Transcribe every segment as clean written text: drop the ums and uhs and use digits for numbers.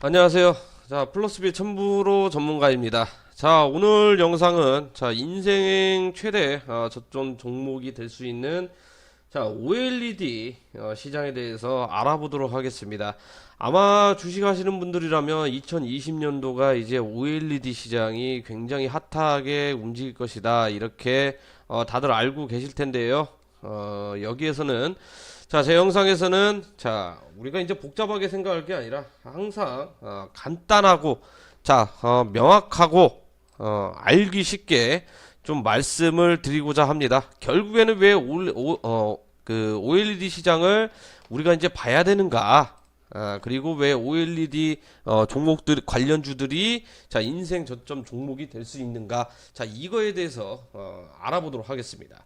안녕하세요. 자, 플러스비 첨부로 전문가입니다. 자, 오늘 영상은 인생 최대 저점 종목이 될 수 있는 OLED 시장에 대해서 알아보도록 하겠습니다. 아마 주식 하시는 분들이라면 2020년도가 이제 OLED 시장이 굉장히 핫하게 움직일 것이다. 이렇게 다들 알고 계실 텐데요. 여기에서는 제 영상에서는 우리가 이제 복잡하게 생각할 게 아니라 항상 간단하고 명확하고 알기 쉽게 좀 말씀을 드리고자 합니다. 결국에는 왜 OLED 시장을 우리가 이제 봐야 되는가? 그리고 왜 OLED 종목들 관련주들이 인생 저점 종목이 될 수 있는가? 이거에 대해서 알아보도록 하겠습니다.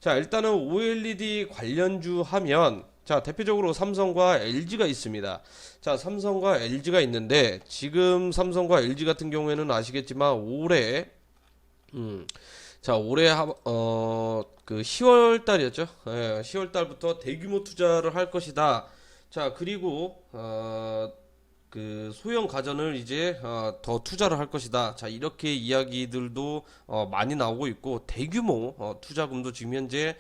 일단은 OLED 관련주 하면 대표적으로 삼성과 LG가 있습니다. 삼성과 LG가 있는데 지금 삼성과 LG 같은 경우에는 아시겠지만 올해 그 10월 달이었죠. 예, 10월 달부터 대규모 투자를 할 것이다. 그리고 그 소형 가전을 이제 더 투자를 할 것이다. 이렇게 이야기들도 많이 나오고 있고 대규모 투자금도 지금 현재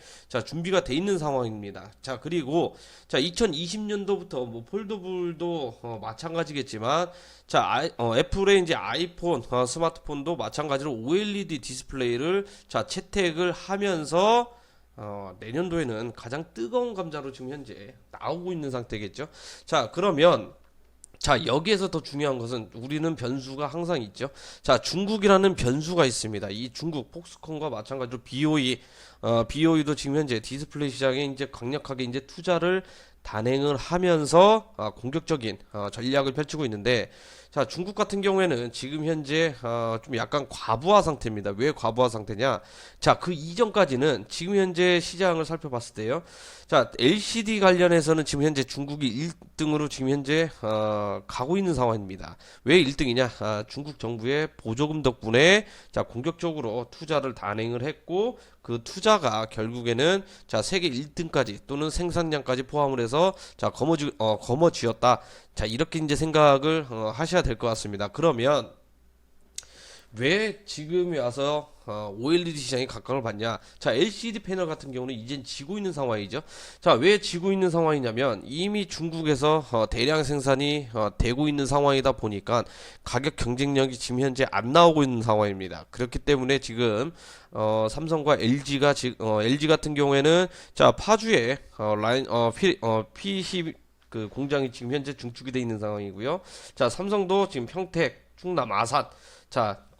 준비가 돼 있는 상황입니다. 그리고 2020년도부터 뭐 폴더블도 마찬가지겠지만 애플의 이제 아이폰 스마트폰도 마찬가지로 OLED 디스플레이를 채택을 하면서 내년도에는 가장 뜨거운 감자로 지금 현재 나오고 있는 상태겠죠. 그러면 여기에서 더 중요한 것은 우리는 변수가 항상 있죠. 중국이라는 변수가 있습니다. 이 중국 폭스콘과 마찬가지로 BOE도 지금 현재 디스플레이 시장에 이제 강력하게 이제 투자를 단행을 하면서 공격적인 전략을 펼치고 있는데 중국 같은 경우에는 지금 현재 좀 약간 과부하 상태입니다. 왜 과부하 상태냐? 그 이전까지는 지금 현재 시장을 살펴봤을 때요. LCD 관련해서는 지금 현재 중국이 1등으로 지금 현재 가고 있는 상황입니다. 왜 1등이냐? 중국 정부의 보조금 덕분에 공격적으로 투자를 단행을 했고 그 투자가 결국에는 세계 1등까지 또는 생산량까지 포함을 해서 거머쥐었다. 이렇게 이제 생각을 하셔야 될 것 같습니다. 그러면 왜 지금 와서 OLED 시장이 각광을 받냐? LCD 패널 같은 경우는 이젠 지고 있는 상황이죠. 왜 지고 있는 상황이냐면 이미 중국에서 대량 생산이 되고 있는 상황이다 보니까 가격 경쟁력이 지금 현재 안 나오고 있는 상황입니다. 그렇기 때문에 지금 삼성과 LG 같은 경우에는 파주에 PC 그 공장이 지금 현재 중축이 되어 있는 상황이고요. 삼성도 지금 평택, 충남, 아산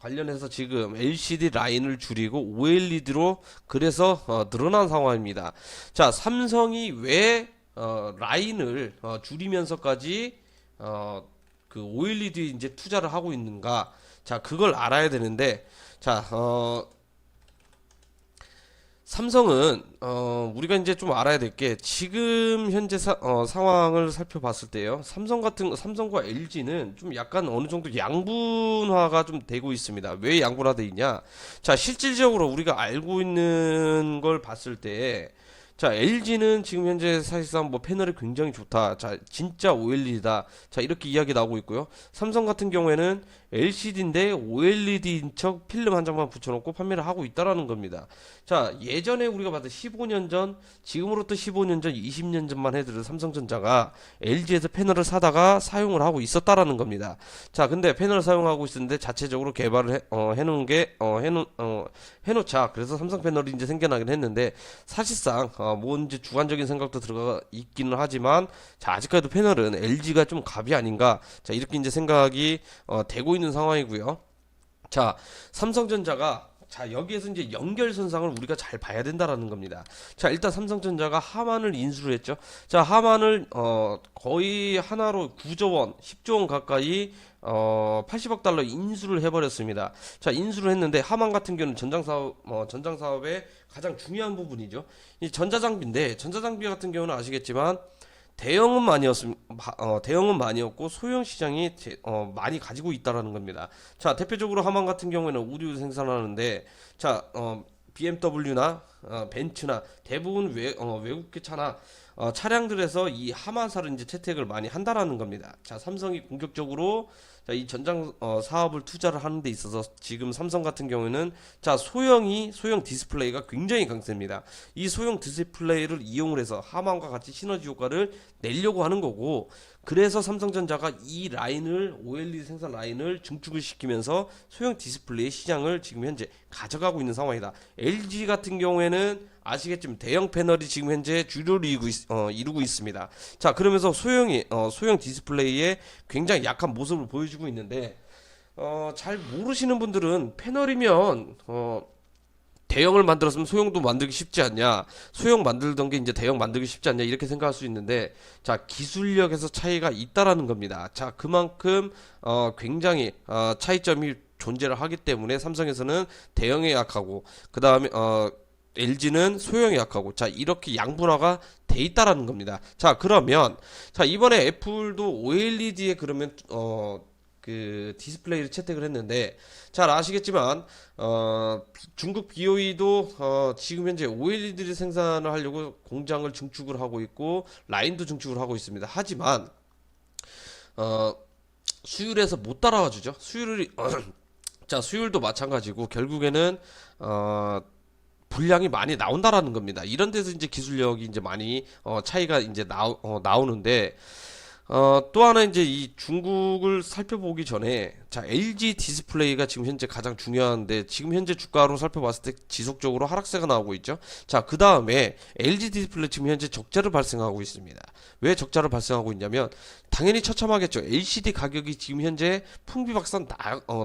관련해서 지금 LCD 라인을 줄이고 OLED로 그래서 늘어난 상황입니다. 삼성이 왜 라인을 줄이면서까지 그 OLED 이제 투자를 하고 있는가? 그걸 알아야 되는데 삼성은 우리가 이제 좀 알아야 될 게 지금 현재 상황을 살펴봤을 때요. 삼성과 LG는 좀 약간 어느 정도 양분화가 좀 되고 있습니다. 왜 양분화돼 있냐? 실질적으로 우리가 알고 있는 걸 봤을 때 LG는 지금 현재 사실상 뭐 패널이 굉장히 좋다. 진짜 OLED다. 이렇게 이야기 나오고 있고요. 삼성 같은 경우에는 LCD인데 OLED인 척 필름 한 장만 붙여놓고 판매를 하고 있다라는 겁니다. 예전에 우리가 봤던 15년 전, 지금으로부터 15년 전, 20년 전만 해도 삼성전자가 LG에서 패널을 사다가 사용을 하고 있었다라는 겁니다. 근데 패널을 사용하고 있었는데 자체적으로 개발을 해놓자. 그래서 삼성 패널이 이제 생겨나긴 했는데 사실상 이제 주관적인 생각도 들어가 있기는 하지만 아직까지도 패널은 LG가 좀 갑이 아닌가. 이렇게 이제 생각이 되고 있는 상황이고요. 삼성전자가 여기에서 이제 연결선상을 우리가 잘 봐야 된다라는 겁니다. 일단 삼성전자가 하만을 인수를 했죠. 하만을 거의 하나로 9조 원, 10조 원 가까이 80억 달러 인수를 해버렸습니다. 인수를 했는데 하만 같은 경우는 전장 사업의 가장 중요한 부분이죠. 이 전자장비인데 전자장비 같은 경우는 아시겠지만 대형은 많이었고 소형 시장이 많이 가지고 있다라는 겁니다. 대표적으로 하만 같은 경우에는 우류 생산하는데 BMW나 벤츠나 대부분 외국계 차나 차량들에서 이 하마사를 이제 채택을 많이 한다라는 겁니다. 자, 삼성이 공격적으로 자, 이 전장 사업을 투자를 하는 데 있어서 지금 삼성 같은 경우에는 자, 소형 디스플레이가 굉장히 강세입니다. 이 소형 디스플레이를 이용을 해서 하만과 같이 시너지 효과를 내려고 하는 거고, 그래서 삼성전자가 이 라인을 OLED 생산 라인을 증축을 시키면서 소형 디스플레이 시장을 지금 현재 가져가고 있는 상황이다. LG 같은 경우에는 아시겠지만 대형 패널이 지금 현재 주류를 이루고 있습니다. 자, 그러면서 소형 디스플레이에 굉장히 약한 모습을 보여주고 있는데, 잘 모르시는 분들은 패널이면 대형을 만들었으면 소형도 만들기 쉽지 않냐, 소형 만들던 게 이제 대형 만들기 쉽지 않냐, 이렇게 생각할 수 있는데, 자, 기술력에서 차이가 있다라는 겁니다. 자, 그만큼 굉장히 차이점이 존재를 하기 때문에 삼성에서는 대형에 약하고, 그 다음에 LG는 소형에 약하고, 자, 이렇게 양분화가 돼 있다라는 겁니다. 자, 그러면 자, 이번에 애플도 OLED에 그러면 그 디스플레이를 채택을 했는데, 잘 아시겠지만 중국 BOE도 지금 현재 OLED를 생산을 하려고 공장을 증축을 하고 있고 라인도 증축을 하고 있습니다. 하지만 수율에서 못 따라와 주죠. 수율이 자, 수율도 마찬가지고 결국에는 분량이 많이 나온다라는 겁니다. 이런 데서 이제 기술력이 이제 많이 차이가 이제 나오는데, 또 하나 이제 이 중국을 살펴보기 전에, 자, LG 디스플레이가 지금 현재 가장 중요한데, 지금 현재 주가로 살펴봤을 때 지속적으로 하락세가 나오고 있죠. 자, 그 다음에 LG 디스플레이 지금 현재 적자를 발생하고 있습니다. 왜 적자를 발생하고 있냐면, 당연히 처참하겠죠. LCD 가격이 지금 현재 풍비박산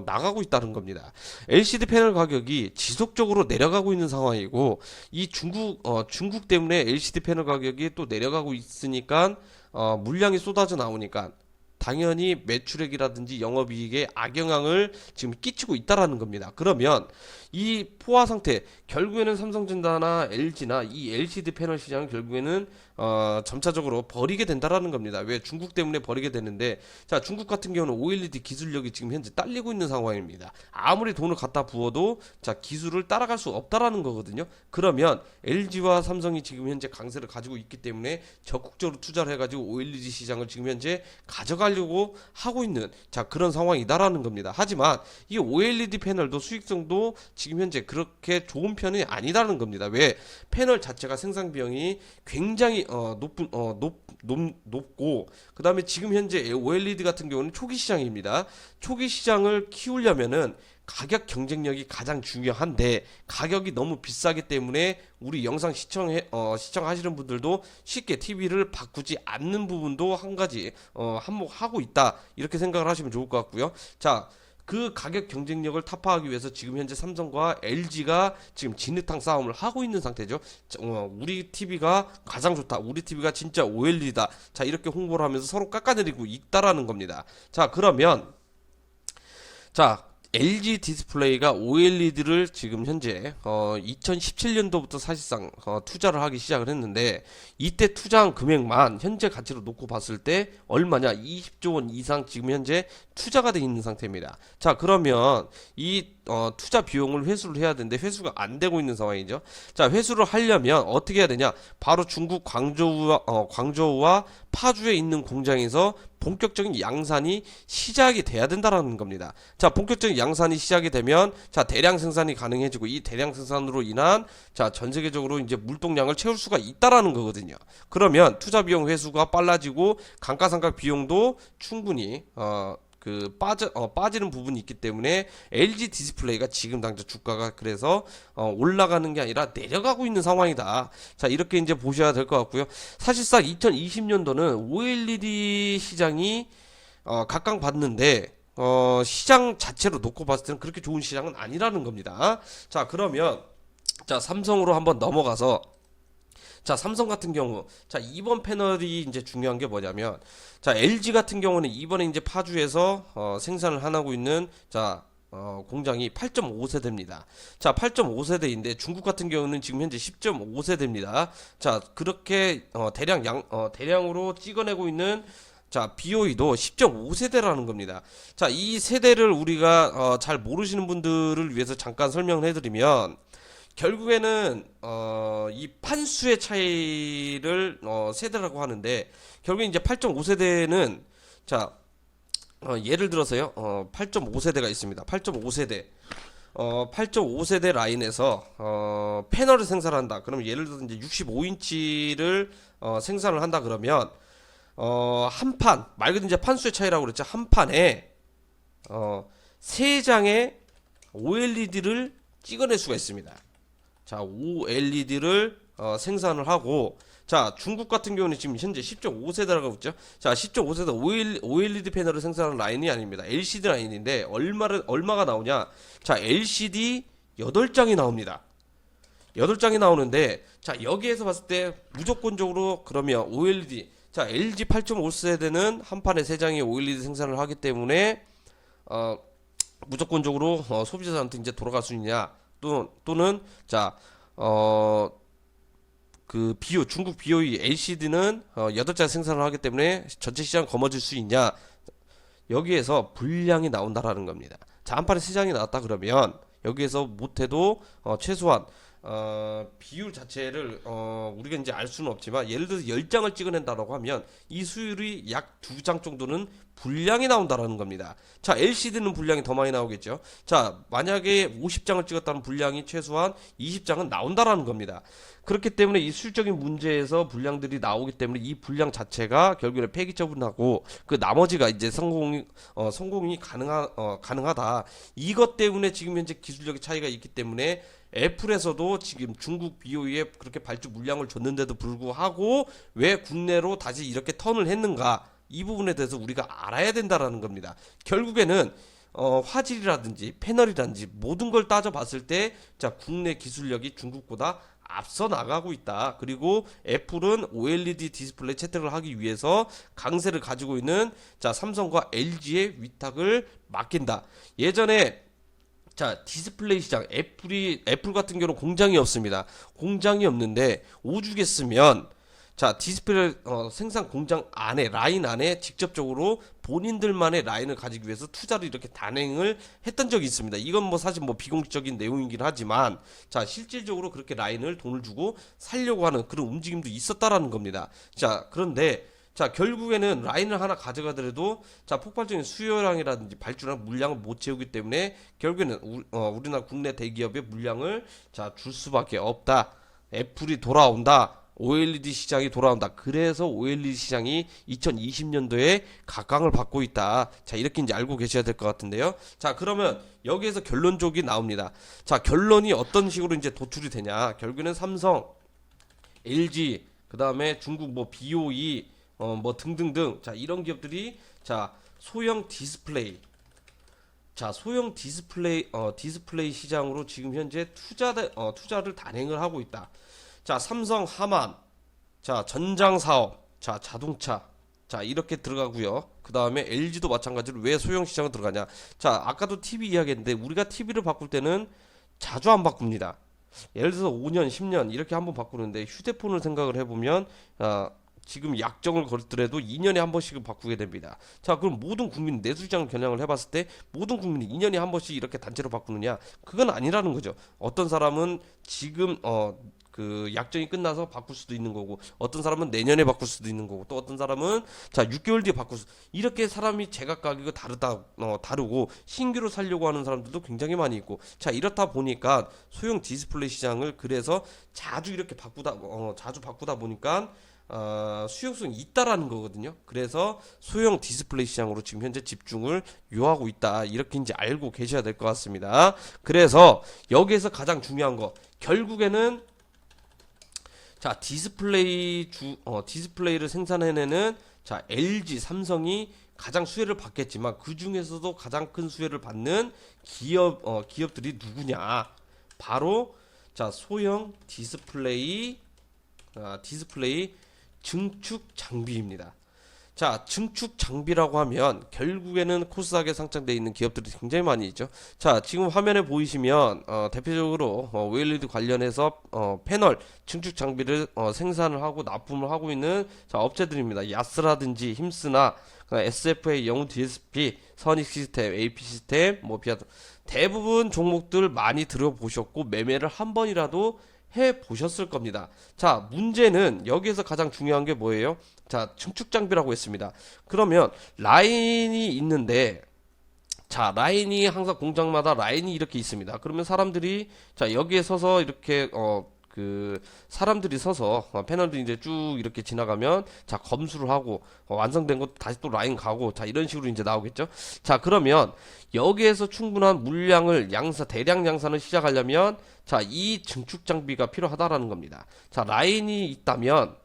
나가고 있다는 겁니다. LCD 패널 가격이 지속적으로 내려가고 있는 상황이고, 이 중국 때문에 LCD 패널 가격이 또 내려가고 있으니까 물량이 쏟아져 나오니까 당연히 매출액이라든지 영업이익에 악영향을 지금 끼치고 있다라는 겁니다. 그러면 이 포화 상태, 결국에는 삼성전자나 LG나 이 LCD 패널 시장은 결국에는 점차적으로 버리게 된다라는 겁니다. 왜? 중국 때문에 버리게 되는데, 자, 중국 같은 경우는 OLED 기술력이 지금 현재 딸리고 있는 상황입니다. 아무리 돈을 갖다 부어도 자, 기술을 따라갈 수 없다라는 거거든요. 그러면 LG와 삼성이 지금 현재 강세를 가지고 있기 때문에 적극적으로 투자를 해가지고 OLED 시장을 지금 현재 가져가려고 하고 있는, 자, 그런 상황이다라는 겁니다. 하지만 이 OLED 패널도 수익성도 지금 현재 그렇게 좋은 편이 아니다는 겁니다. 왜? 패널 자체가 생산 비용이 굉장히 높고, 그 다음에 지금 현재 OLED 같은 경우는 초기 시장입니다. 초기 시장을 키우려면은 가격 경쟁력이 가장 중요한데, 가격이 너무 비싸기 때문에 우리 영상 시청하시는 분들도 쉽게 TV를 바꾸지 않는 부분도 한 가지 한몫하고 있다, 이렇게 생각을 하시면 좋을 것 같고요. 자, 그 가격 경쟁력을 타파하기 위해서 지금 현재 삼성과 LG가 지금 진흙탕 싸움을 하고 있는 상태죠. 우리 TV가 가장 좋다, 우리 TV가 진짜 OLED다, 자, 이렇게 홍보를 하면서 서로 깎아내리고 있다라는 겁니다. 자, 그러면 자, LG 디스플레이가 OLED를 지금 현재 2017년도부터 사실상 투자를 하기 시작을 했는데, 이때 투자한 금액만 현재 가치로 놓고 봤을 때 얼마냐? 20조 원 이상 지금 현재 투자가 돼 있는 상태입니다. 자, 그러면 이 투자 비용을 회수를 해야 되는데 회수가 안 되고 있는 상황이죠. 자, 회수를 하려면 어떻게 해야 되냐? 바로 중국 광저우와 파주에 있는 공장에서 본격적인 양산이 시작이 돼야 된다라는 겁니다. 자, 본격적인 양산이 시작이 되면 자, 대량 생산이 가능해지고, 이 대량 생산으로 인한 자, 전 세계적으로 이제 물동량을 채울 수가 있다라는 거거든요. 그러면 투자 비용 회수가 빨라지고 감가상각 비용도 충분히 빠지는 부분이 있기 때문에 LG 디스플레이가 지금 당장 주가가 그래서 올라가는 게 아니라 내려가고 있는 상황이다. 자, 이렇게 이제 보셔야 될 것 같고요. 사실상 2020년도는 OLED 시장이 각광받는데, 시장 자체로 놓고 봤을 때는 그렇게 좋은 시장은 아니라는 겁니다. 자, 그러면 자, 삼성으로 한번 넘어가서, 자, 삼성 같은 경우, 자, 이번 패널이 이제 중요한 게 뭐냐면, 자, LG 같은 경우는 이번에 이제 파주에서 생산을 하고 있는 자, 공장이 8.5세대입니다. 자, 8.5세대인데 중국 같은 경우는 지금 현재 10.5세대입니다. 자, 그렇게 대량으로 찍어내고 있는 자, BOE도 10.5세대라는 겁니다. 자, 이 세대를 우리가 잘 모르시는 분들을 위해서 잠깐 설명을 해드리면, 결국에는 이 판수의 차이를 세대라고 하는데, 결국에 이제 8.5세대는 자 예를 들어서요, 8.5세대가 있습니다. 8.5세대 8.5세대 라인에서 패널을 생산한다. 그럼 예를 들어서 이제 65인치를 생산을 한다. 그러면 한 판, 말 그대로 이제 판수의 차이라고 그랬죠. 한 판에 세 장의 OLED를 찍어낼 수가 있습니다. 자, OLED를 생산을 하고, 자, 중국 같은 경우는 지금 현재 10.5세대라고 했죠. 자, 10.5세대 OLED 패널을 생산하는 라인이 아닙니다. LCD 라인인데 얼마가 나오냐? 자, LCD 8장이 나옵니다. 8장이 나오는데, 자, 여기에서 봤을 때 무조건적으로 그러면 OLED, 자, LG 8.5세대는 한 판에 3장의 OLED 생산을 하기 때문에 무조건적으로 소비자한테 이제 돌아갈 수 있냐? 또는 자, 그 중국 BOE LCD는 8장 생산을 하기 때문에 전체 시장 거머쥘 수 있냐? 여기에서 불량이 나온다라는 겁니다. 자, 한 판에 3장이 나왔다 그러면 여기에서 못해도 최소한 비율 자체를 우리가 이제 알 수는 없지만, 예를 들어서 10장을 찍어낸다라고 하면 이 수율이 약 2장 정도는 불량이 나온다라는 겁니다. 자, LCD는 불량이 더 많이 나오겠죠. 자, 만약에 50장을 찍었다는 불량이 최소한 20장은 나온다라는 겁니다. 그렇기 때문에 이 수율적인 문제에서 불량들이 나오기 때문에 이 불량 자체가 결국에 폐기 처분하고, 그 나머지가 이제 성공이 가능하다. 이것 때문에 지금 현재 기술력의 차이가 있기 때문에 애플에서도 지금 중국 BOE에 그렇게 발주 물량을 줬는데도 불구하고 왜 국내로 다시 이렇게 턴을 했는가, 이 부분에 대해서 우리가 알아야 된다라는 겁니다. 결국에는 화질이라든지 패널이라든지 모든 걸 따져봤을 때, 자, 국내 기술력이 중국보다 앞서 나가고 있다. 그리고 애플은 OLED 디스플레이 채택을 하기 위해서 강세를 가지고 있는, 자, 삼성과 LG의 위탁을 맡긴다. 예전에 자, 디스플레이 시장, 애플 같은 경우는 공장이 없습니다. 공장이 없는데 오죽했으면, 자, 디스플레이 생산 공장 안에, 라인 안에 직접적으로 본인들만의 라인을 가지기 위해서 투자를 이렇게 단행을 했던 적이 있습니다. 이건 뭐 사실 뭐 비공식적인 내용이긴 하지만, 자, 실질적으로 그렇게 라인을 돈을 주고 살려고 하는 그런 움직임도 있었다라는 겁니다. 자, 그런데 자, 결국에는 라인을 하나 가져가더라도, 자, 폭발적인 수요량이라든지 발주량 물량을 못 채우기 때문에 결국에는 우리나라 국내 대기업의 물량을, 자, 줄 수밖에 없다. 애플이 돌아온다. OLED 시장이 돌아온다. 그래서 OLED 시장이 2020년도에 각광을 받고 있다. 자, 이렇게 이제 알고 계셔야 될 것 같은데요. 자, 그러면 여기에서 결론적이 나옵니다. 자, 결론이 어떤 식으로 이제 도출이 되냐? 결국에는 삼성, LG, 그 다음에 중국 뭐 BOE, 뭐 등등등, 자, 이런 기업들이, 자, 소형 디스플레이, 자, 소형 디스플레이 시장으로 지금 현재 투자를 단행을 하고 있다. 자, 삼성 하만, 자, 전장 사업, 자, 자동차, 자, 이렇게 들어가고요. 그 다음에 LG도 마찬가지로 왜 소형 시장을 들어가냐? 자, 아까도 TV 이야기했는데 우리가 TV를 바꿀 때는 자주 안 바꿉니다. 예를 들어서 5년, 10년 이렇게 한번 바꾸는데, 휴대폰을 생각을 해보면 지금 약정을 걸더라도 2년에 한 번씩은 바꾸게 됩니다. 자, 그럼 모든 국민, 내수시장을 겨냥을 해봤을 때 모든 국민이 2년에 한 번씩 이렇게 단체로 바꾸느냐? 그건 아니라는 거죠. 어떤 사람은 지금 그 약정이 끝나서 바꿀 수도 있는 거고, 어떤 사람은 내년에 바꿀 수도 있는 거고, 또 어떤 사람은 자 6개월 뒤에 이렇게 사람이 제각각이고 다르고, 신규로 살려고 하는 사람들도 굉장히 많이 있고, 자, 이렇다 보니까 소형 디스플레이 시장을 그래서 자주 이렇게 바꾸다 보니까 수용성이 있다라는 거거든요. 그래서 소형 디스플레이 시장으로 지금 현재 집중을 요하고 있다. 이렇게 이제 알고 계셔야 될 것 같습니다. 그래서 여기에서 가장 중요한 거, 결국에는 자, 디스플레이를 생산해내는, 자, LG, 삼성이 가장 수혜를 받겠지만 그 중에서도 가장 큰 수혜를 받는 기업들이 누구냐? 바로, 자, 소형 디스플레이 증축 장비입니다. 자, 증축 장비라고 하면 결국에는 코스닥에 상장되어 있는 기업들이 굉장히 많이 있죠. 자, 지금 화면에 보이시면 대표적으로 OLED 관련해서 패널 증축 장비를 생산을 하고 납품을 하고 있는, 자, 업체들입니다. 야스라든지 힘스나, SFA, 영웅 DSP, 선익 시스템, AP 시스템, 뭐 비아트 대부분 종목들 많이 들어보셨고 매매를 한 번이라도 해 보셨을 겁니다. 자, 문제는 여기에서 가장 중요한 게 뭐예요? 자, 증축 장비라고 했습니다. 그러면 라인이 있는데 자, 라인이 항상 공장마다 라인이 이렇게 있습니다. 그러면 사람들이 자, 여기에 서서 이렇게 사람들이 서서 패널들이 이제 쭉 이렇게 지나가면 자, 검수를 하고 완성된 것 다시 또 라인 가고 자, 이런 식으로 이제 나오겠죠. 자, 그러면 여기에서 충분한 물량을 대량 양산을 시작하려면 자, 이 증축 장비가 필요하다라는 겁니다. 자, 라인이 있다면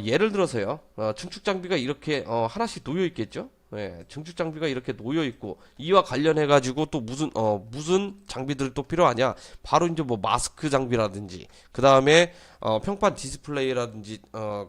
예를 들어서요. 증축 장비가 이렇게 하나씩 놓여 있겠죠. 예, 증축 장비가 이렇게 놓여 있고 이와 관련해 가지고 또 무슨 장비들이 또 필요하냐? 바로 이제 뭐 마스크 장비라든지 그 다음에 평판 디스플레이라든지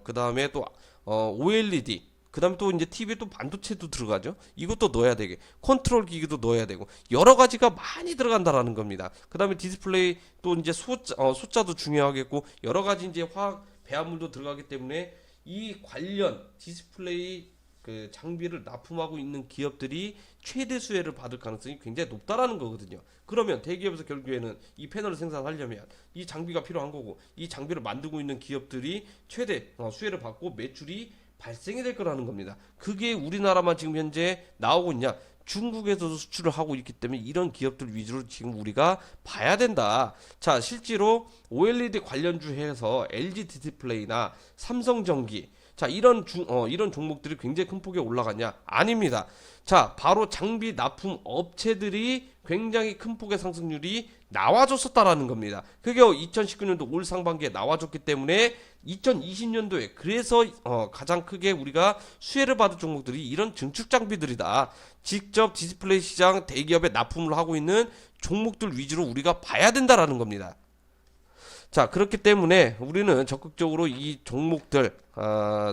그 다음에 또 OLED 그 다음에 또 이제 TV 또 반도체도 들어가죠. 이것도 넣어야 되게 컨트롤 기기도 넣어야 되고 여러 가지가 많이 들어간다라는 겁니다. 그 다음에 디스플레이 또 이제 숫자도 중요하겠고 여러 가지 이제 화학 배합물도 들어가기 때문에 이 관련 디스플레이 그 장비를 납품하고 있는 기업들이 최대 수혜를 받을 가능성이 굉장히 높다라는 거거든요. 그러면 대기업에서 결국에는 이 패널을 생산하려면 이 장비가 필요한 거고 이 장비를 만들고 있는 기업들이 최대 수혜를 받고 매출이 발생이 될 거라는 겁니다. 그게 우리나라만 지금 현재 나오고 있냐? 중국에서도 수출을 하고 있기 때문에 이런 기업들 위주로 지금 우리가 봐야 된다. 자, 실제로 OLED 관련주 해서 LG 디스플레이나 삼성전기 자, 이런 종목들이 굉장히 큰 폭에 올라갔냐? 아닙니다. 자, 바로 장비 납품 업체들이 굉장히 큰 폭의 상승률이 나와줬었다라는 겁니다. 그게 2019년도 올 상반기에 나와줬기 때문에 2020년도에 그래서 가장 크게 우리가 수혜를 받을 종목들이 이런 증축 장비들이다. 직접 디스플레이 시장 대기업에 납품을 하고 있는 종목들 위주로 우리가 봐야 된다라는 겁니다. 자, 그렇기 때문에 우리는 적극적으로 이 종목들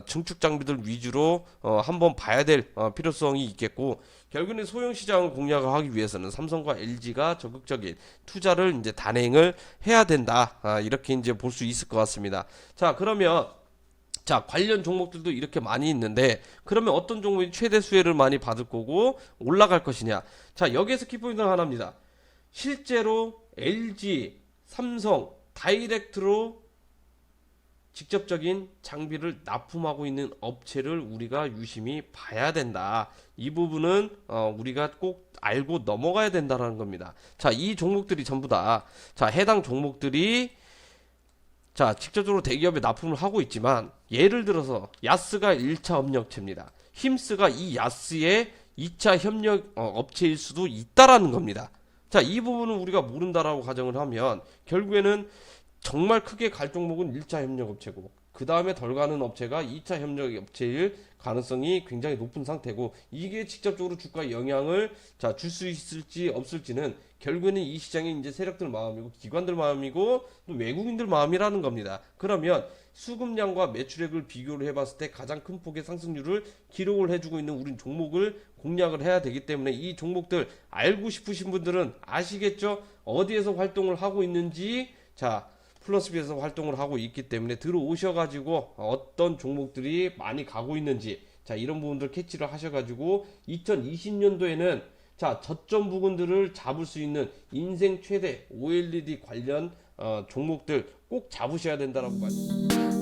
증축 장비들 위주로 한번 봐야 될 필요성이 있겠고 결국에는 소형 시장을 공략을 하기 위해서는 삼성과 LG가 적극적인 투자를 이제 단행을 해야 된다. 이렇게 이제 볼 수 있을 것 같습니다. 자, 그러면 자, 관련 종목들도 이렇게 많이 있는데 그러면 어떤 종목이 최대 수혜를 많이 받을 거고 올라갈 것이냐? 자, 여기에서 키포인트는 하나입니다. 실제로 LG, 삼성 다이렉트로 직접적인 장비를 납품하고 있는 업체를 우리가 유심히 봐야 된다. 이 부분은 우리가 꼭 알고 넘어가야 된다는 겁니다. 자, 이 종목들이 전부 다 자, 해당 종목들이 자, 직접적으로 대기업에 납품을 하고 있지만 예를 들어서 야스가 1차 협력체입니다. 힘스가 이 야스의 2차 협력 업체일 수도 있다라는 겁니다. 자, 이 부분은 우리가 모른다라고 가정을 하면 결국에는 정말 크게 갈 종목은 1차 협력업체고 그 다음에 덜 가는 업체가 2차 협력업체일 가능성이 굉장히 높은 상태고 이게 직접적으로 주가에 영향을 줄 수 있을지 없을지는 결국에는 이 시장의 이제 세력들 마음이고 기관들 마음이고 또 외국인들 마음이라는 겁니다. 그러면 수급량과 매출액을 비교를 해봤을 때 가장 큰 폭의 상승률을 기록을 해주고 있는 우린 종목을 공략을 해야 되기 때문에 이 종목들 알고 싶으신 분들은 아시겠죠? 어디에서 활동을 하고 있는지 자, 플러스비에서 활동을 하고 있기 때문에 들어오셔가지고 어떤 종목들이 많이 가고 있는지 자, 이런 부분들 캐치를 하셔가지고 2020년도에는 자, 저점 부근들을 잡을 수 있는 인생 최대 OLED 관련 종목들 꼭 잡으셔야 된다라고 말씀드립니다.